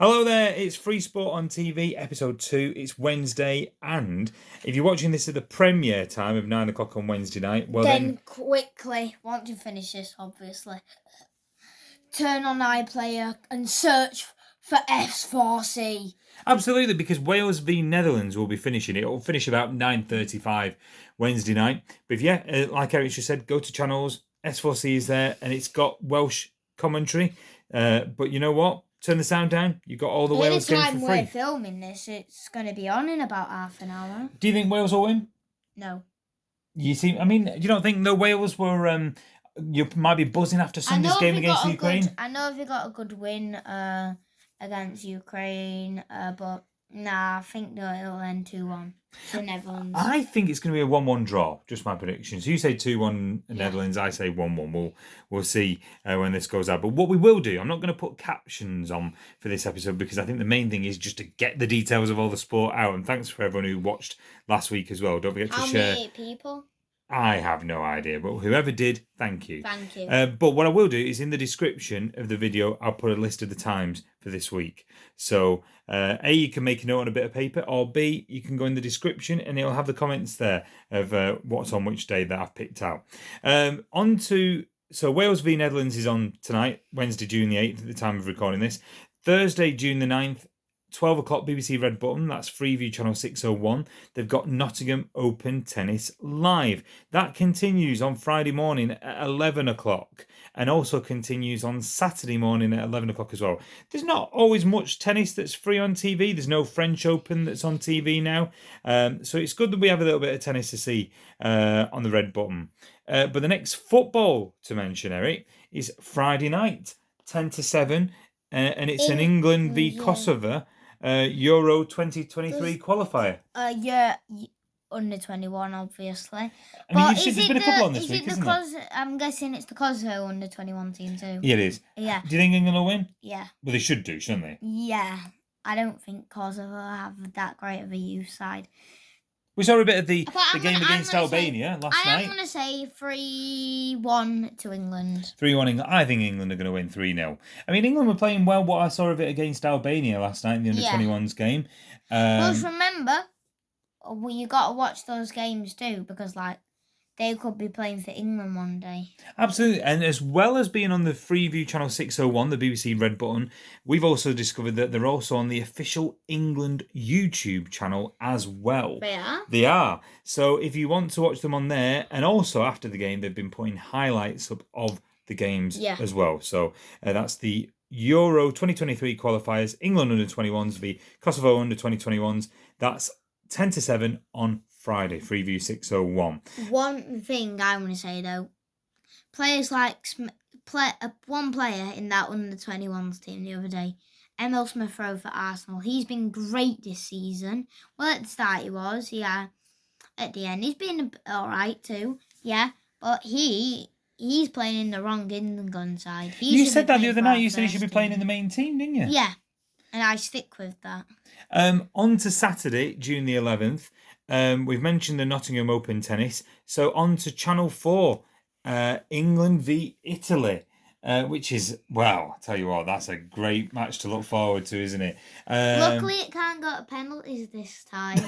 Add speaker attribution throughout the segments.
Speaker 1: Hello there, it's Free Sport on TV, episode 2. It's Wednesday, and if you're watching this at the premiere time of 9 o'clock on Wednesday night, well then
Speaker 2: quickly, once you finish this, obviously, turn on iPlayer and search for S4C.
Speaker 1: Absolutely, because Wales v Netherlands will be finishing. It will finish about 9:35 Wednesday night. But like Eric just said, go to channels, S4C is there, and it's got Welsh commentary. But you know what? Turn the sound down. You got all the Wales games for free.
Speaker 2: By the time we're filming this, it's going to be on in about half an hour.
Speaker 1: Do you think Wales will win?
Speaker 2: No.
Speaker 1: You don't think the Wales were? You might be buzzing after Sunday's game against Ukraine.
Speaker 2: I know if got a good win against Ukraine, but nah, I think it'll end 2-1 to Netherlands.
Speaker 1: I think it's going to be a 1-1 draw. Just my prediction. So you say 2-1 Netherlands. I say 1-1. We'll see when this goes out. But what we will do, I'm not going to put captions on for this episode because I think the main thing is just to get the details of all the sport out. And thanks for everyone who watched last week as well. Don't forget to share.
Speaker 2: How many people?
Speaker 1: I have no idea, but whoever did, thank you.
Speaker 2: Thank you.
Speaker 1: But what I will do is in the description of the video, I'll put a list of the times for this week. So, A, you can make a note on a bit of paper, or B, you can go in the description and it'll have the comments there of what's on which day that I've picked out. So Wales v Netherlands is on tonight, Wednesday, June the 8th at the time of recording this. Thursday, June the 9th. 12 o'clock BBC Red Button, that's Freeview Channel 601. They've got Nottingham Open Tennis live. That continues on Friday morning at 11 o'clock and also continues on Saturday morning at 11 o'clock as well. There's not always much tennis that's free on TV. There's no French Open that's on TV now. So it's good that we have a little bit of tennis to see on the Red Button. But the next football to mention, Eric, is Friday night, 10-7. And it's an England v Kosovo Euro 2023 qualifier.
Speaker 2: Under 21, obviously.
Speaker 1: I mean, there's been a couple on this week, isn't it?
Speaker 2: I'm guessing it's the Kosovo under 21 team too.
Speaker 1: Yeah, it is.
Speaker 2: Yeah.
Speaker 1: Do you think England will win?
Speaker 2: Yeah.
Speaker 1: Well, they should do, shouldn't they?
Speaker 2: Yeah. I don't think Kosovo have that great of a youth side.
Speaker 1: We saw a bit of the game against Albania last night.
Speaker 2: I'm going to say 3-1 to England.
Speaker 1: 3-1 England. I think England are going to win 3-0. I mean, England were playing well. What I saw of it against Albania last night in the under-21s game.
Speaker 2: Just remember, you got to watch those games too because, they could be playing for England one day.
Speaker 1: Absolutely. And as well as being on the Freeview Channel 601, the BBC Red Button, we've also discovered that they're also on the official England YouTube channel as well.
Speaker 2: They are?
Speaker 1: They are. So if you want to watch them on there, and also after the game, they've been putting highlights up of the games as well. So that's the Euro 2023 qualifiers, England under 21s v Kosovo under 2021s. That's 10-7 on Friday, Freeview 601.
Speaker 2: One thing I want to say though, players one player in that under 21s team the other day, Emil Smith-Rowe for Arsenal. He's been great this season. Well, at the start he was, yeah. At the end he's been all right too, yeah. But he's playing in the wrong England side.
Speaker 1: You said that the other night. You said he should be playing in the main team, didn't you?
Speaker 2: Yeah, and I stick with that.
Speaker 1: On to Saturday, June the 11th. We've mentioned the Nottingham Open tennis. So on to Channel 4, England v Italy, which is, well, I'll tell you what, that's a great match to look forward to, isn't it?
Speaker 2: Luckily, it can't go to penalties this time.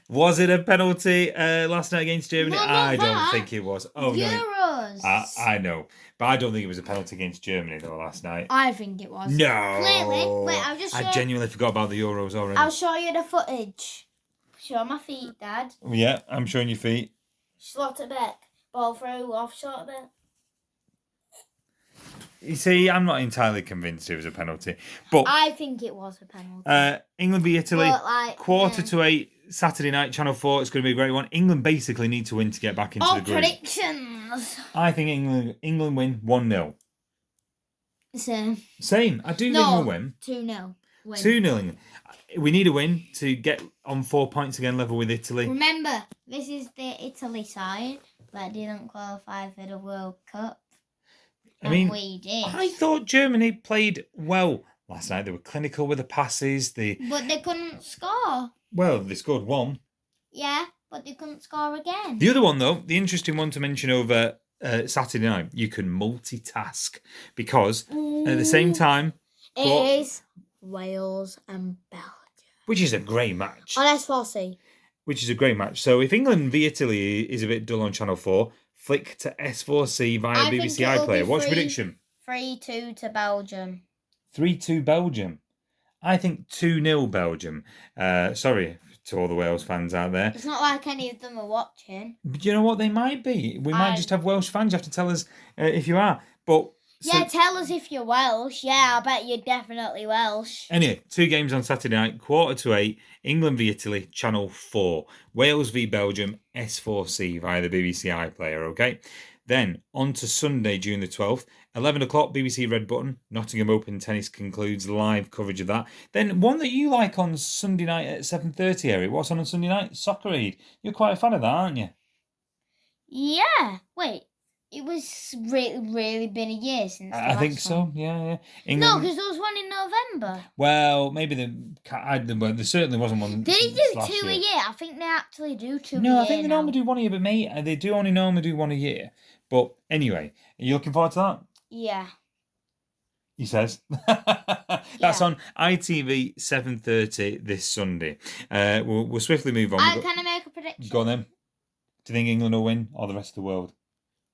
Speaker 1: Was it a penalty last night against Germany? I don't think it was. Oh,
Speaker 2: Euros.
Speaker 1: No. I know. But I don't think it was a penalty against Germany, though, last night.
Speaker 2: I think it was.
Speaker 1: No.
Speaker 2: Clearly. Wait,
Speaker 1: I genuinely forgot about the Euros already.
Speaker 2: I'll show you the footage. Show my feet, Dad.
Speaker 1: Yeah, I'm showing your feet.
Speaker 2: Slot it back. Ball through, off, shot a bit.
Speaker 1: You see, I'm not entirely convinced it was a penalty. But
Speaker 2: I think it was a penalty.
Speaker 1: England v Italy, 7:45 Saturday night, Channel 4. It's going to be a great one. England basically need to win to get back into the group.
Speaker 2: Predictions.
Speaker 1: I think England win 1-0. Same. I do think we'll win.
Speaker 2: 2-0.
Speaker 1: 2-0 England. We need a win to get on 4 points again, level with Italy.
Speaker 2: Remember, this is the Italy side that didn't qualify for the World Cup.
Speaker 1: I mean,
Speaker 2: we did.
Speaker 1: I thought Germany played well last night. They were clinical with the passes.
Speaker 2: But they couldn't score.
Speaker 1: Well, they scored one.
Speaker 2: Yeah, but they couldn't score again.
Speaker 1: The other one, though, the interesting one to mention over Saturday night, you can multitask because at the same time,
Speaker 2: It is Wales and Belgium.
Speaker 1: Which is a great match.
Speaker 2: On S4C.
Speaker 1: Which is a great match. So if England v Italy is a bit dull on Channel 4, flick to S4C via BBC iPlayer. What's your prediction?
Speaker 2: 3-2 to Belgium.
Speaker 1: 3-2 Belgium. I think 2-0 Belgium. Sorry to all the Wales fans out there.
Speaker 2: It's not like any of them are watching.
Speaker 1: But you know what? They might be. We might just have Welsh fans. You have to tell us if you are. But
Speaker 2: yeah, tell us if you're Welsh. Yeah, I bet you're definitely Welsh.
Speaker 1: Anyway, 2 games on Saturday night, 7:45, England v Italy, Channel 4. Wales v Belgium, S4C via the BBC iPlayer, okay? Then, on to Sunday, June the 12th, 11 o'clock, BBC Red Button, Nottingham Open Tennis concludes live coverage of that. Then, one that you like on Sunday night at 7:30, Eric. What's on Sunday night? Soccer Aid. You're quite a fan of that, aren't you?
Speaker 2: Yeah. Wait. It was really been a year since the last
Speaker 1: think so.
Speaker 2: one.
Speaker 1: Yeah.
Speaker 2: England... No, because there was one in November.
Speaker 1: Well, maybe there certainly wasn't one.
Speaker 2: Did he do 2 a year? I think they actually do 2 a year.
Speaker 1: No, I think they normally do 1 a year, but mate, they do only normally do 1 a year. But anyway, are you looking forward to that?
Speaker 2: Yeah.
Speaker 1: He says. That's on ITV 7:30 this Sunday. We'll swiftly move on.
Speaker 2: Can I make a prediction?
Speaker 1: Go on then. Do you think England will win or the rest of the world?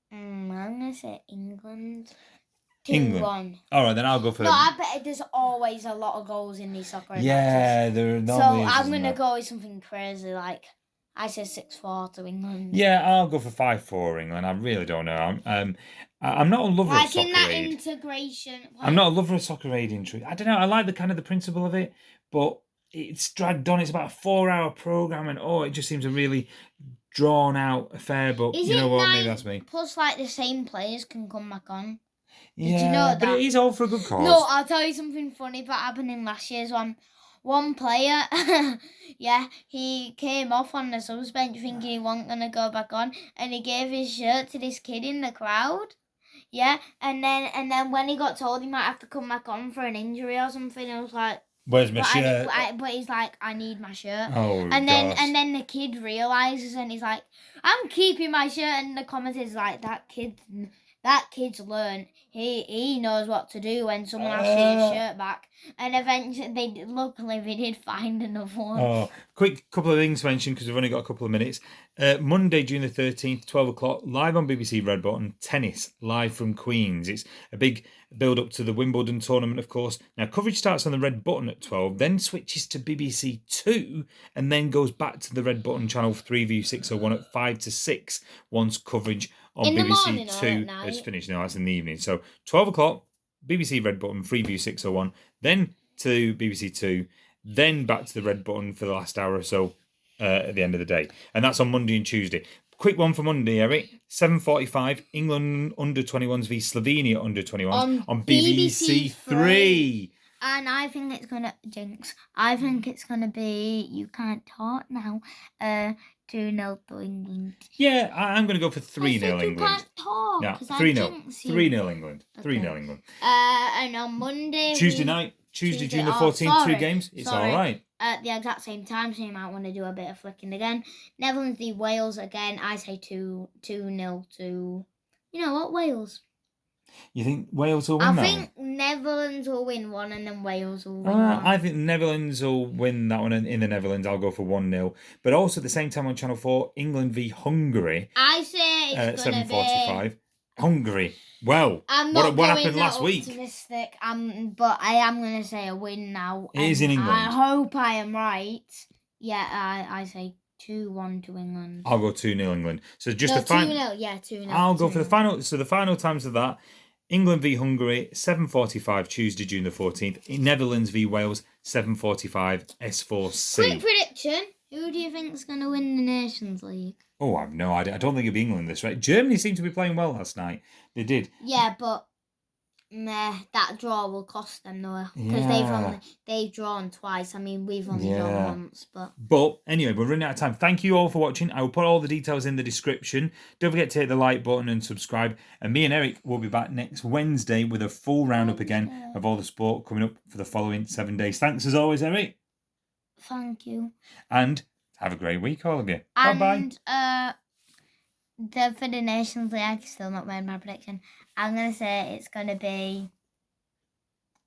Speaker 2: I'm going to say England. 2-1.
Speaker 1: England. All right, then I'll go for...
Speaker 2: No, I bet there's always a lot of goals in these soccer matches.
Speaker 1: Yeah, there normally
Speaker 2: So
Speaker 1: is,
Speaker 2: I'm going to go with something crazy, like I said 6-4 to England.
Speaker 1: Yeah, I'll go for 5-4 England. I really don't know. I'm not a lover of soccer
Speaker 2: in that
Speaker 1: aid.
Speaker 2: Integration.
Speaker 1: I'm not a lover of soccer aid in truth. I don't know. I like the principle of it, but it's dragged on. It's about a 4-hour program, and it just seems a really drawn out affair. But you know what? Maybe that's me.
Speaker 2: Plus, like the same players can come back on.
Speaker 1: Yeah,
Speaker 2: did you know that?
Speaker 1: But it is all for a good cause.
Speaker 2: No, I'll tell you something funny that happened in last year's one. One player, he came off on the subs bench thinking he wasn't going to go back on, and he gave his shirt to this kid in the crowd. Yeah, and then when he got told he might have to come back on for an injury or something, I was like,
Speaker 1: "Where's my shirt?"
Speaker 2: But he's like, "I need my shirt."
Speaker 1: Oh,
Speaker 2: and then the kid realizes, and he's like, "I'm keeping my shirt." And the commentator's like, "That kid's learned. He knows what to do when someone asks for his shirt back." And eventually, luckily, they did find another one.
Speaker 1: Oh, quick couple of things to mention because we've only got a couple of minutes. Monday, June the 13th, 12 o'clock, live on BBC Red Button, tennis, live from Queens. It's a big build-up to the Wimbledon tournament, of course. Now, coverage starts on the Red Button at 12, then switches to BBC 2, and then goes back to the Red Button channel 3 601 at 5 to 6 once coverage on BBC 2 has finished. No, that's in the evening. So 12 o'clock, BBC Red Button, Freeview 601, then to BBC 2, then back to the Red Button for the last hour or so at the end of the day. And that's on Monday and Tuesday. Quick one for Monday, Eric. 7:45, England under-21s v Slovenia under-21s on BBC 3.
Speaker 2: And I think it's going to... Jinx. I think it's going to be... You can't talk now. 2-0 to England.
Speaker 1: Yeah, I'm going to go for 3-0 England.
Speaker 2: You can't talk.
Speaker 1: No, 3-0. 3-0 England. 3-0 England.
Speaker 2: And on Monday...
Speaker 1: Tuesday, June the 14th, 2 games. It's all right.
Speaker 2: At the exact same time, so you might want to do a bit of flicking again. Netherlands v Wales again. I say 2-0 to... You know what? Wales.
Speaker 1: You think Wales will win that?
Speaker 2: I think Netherlands will win one and then Wales will win one.
Speaker 1: I think the Netherlands will win that one in the Netherlands. I'll go for 1-0. But also at the same time on Channel 4, England v Hungary.
Speaker 2: I say it's going to be...
Speaker 1: 7:45. Hungary. Well,
Speaker 2: I'm not
Speaker 1: what happened last week?
Speaker 2: Optimistic, but I am going to say a win now.
Speaker 1: It is in England.
Speaker 2: I hope I am right. Yeah, I say 2-1 to England.
Speaker 1: I'll go 2-0 England. So just the
Speaker 2: 2-0. Yeah, 2-0.
Speaker 1: I'll go for the final. So the final times of that: England v Hungary, 7:45 Tuesday, June the 14th. Netherlands v Wales, 7:45 S4C.
Speaker 2: Quick prediction: who do you think is going to win the Nations League?
Speaker 1: Oh, I have no idea. I don't think it'll be England this right. Germany seemed to be playing well last night. They did.
Speaker 2: Yeah, but that draw will cost them though, because they've drawn twice. I mean, we've only drawn once,
Speaker 1: But anyway, we're running out of time. Thank you all for watching. I will put all the details in the description. Don't forget to hit the like button and subscribe. And me and Eric will be back next Wednesday with a full roundup again of all the sport coming up for the following 7 days. Thanks as always, Eric.
Speaker 2: Thank you.
Speaker 1: And have a great week, all of you. Bye-bye.
Speaker 2: And for the Nations League, I've still not made my prediction. I'm going to say it's going to be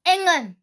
Speaker 2: England.